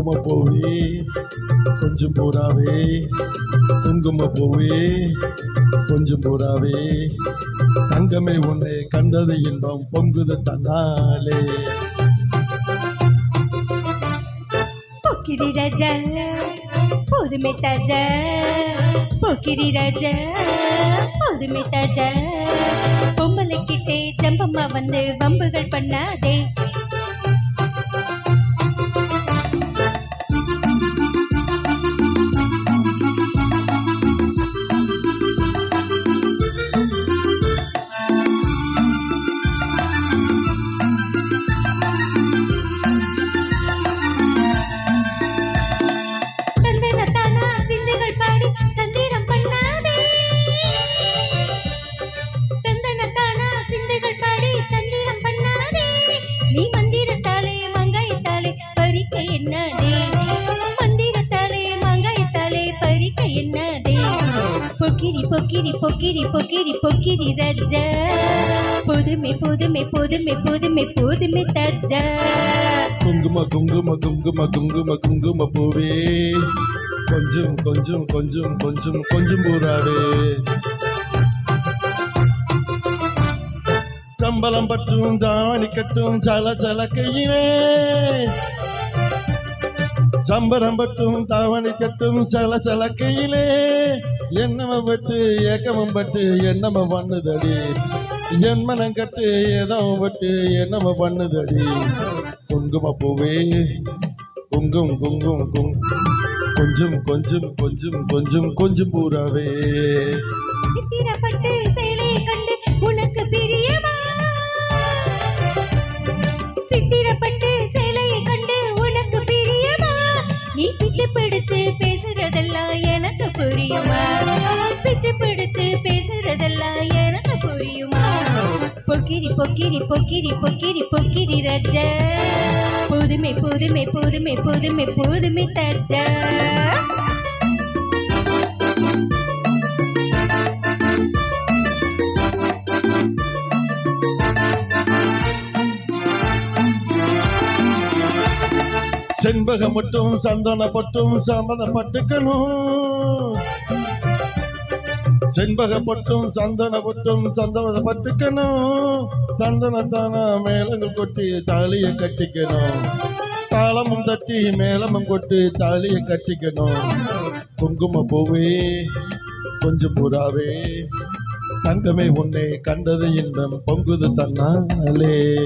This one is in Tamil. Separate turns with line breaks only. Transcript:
குங்கும பூவே கொஞ்சம் பூராவே குங்கும பூவே கொஞ்சம் பூராவே தங்கமே உன்னை கண்டது இன்பம் பொங்குது தன்னாலே
போக்கிரி ராஜா புதுமை தாஜா போக்கிரி ராஜா புதுமை தாஜா பொம்பளை கிட்டே ஜம்பம்மா வந்து வம்புகள் பண்ணாதே நீ மந்திரத்தாலே மங்காயத்தாலே பறிக்க என்னதே மந்திரத்தாலே மங்காயத்தாலே பறிக்க என்னதே பொக்கிரி பொக்கிரி பொக்கிரி பொக்கிரி பொக்கிரி ராஜா புதுமை புதுமை புதுமை புதுமை புதுமை தாஜா
குங்கும குங்கும குங்கும குங்கும குங்கும பூவே கொஞ்சம் கொஞ்சம் கொஞ்சம் கொஞ்சம் கொஞ்சம் பூராவே சம்பளம் பட்டும் தாவணி கட்டும் சல சலக்கையிலே சம்பரம் பட்டும் தாவணி கட்டும் சல சலக்கையிலே என்னம பட்டு ஏக்கமம் பட்டு என்னம பண்ணுதடி என் மனம் கட்டு ஏதோ பட்டு என்னம பண்ணுதடி குங்கும பூவே குங்கும் குங்கும் கொஞ்சம் கொஞ்சம் கொஞ்சம் கொஞ்சம் கொஞ்சம் பூராவே
சித்திரப்பட்டு சேலை கண்டு உனக்கு பிரியமா சித்திரப்பட்டு சேலையை கண்டு உனக்கு பிரியமா நீ பித்து பிடிச்சு பேசுறதெல்லாம் எனக்கு புரியுமா பித்து பிடிச்சு பேசுறதெல்லாம் எனக்கு புரியுமா பொக்கிரி பொக்கிரி பொக்கிரி பொக்கிரி பொக்கிரி ராஜா புதுமை புதுமை புதுமை புதுமை புதுமை தாஜா
செண்பகம் மட்டும் சந்தன பட்டும் சம்மதப்பட்டுக்கணும் செண்பக பட்டும் சந்தன பட்டும் சந்தனப்பட்டுக்கணும் சந்தனத்தான மேளங்கள் கொட்டி தாலியை கட்டிக்கணும் தாளமும் தட்டி மேளமும் கொட்டி தாலியை கட்டிக்கணும் குங்கும பூவே கொஞ்சம் புறாவே தங்கமே உன்னை கண்டது இன்பம் பொங்குது தன்னாலே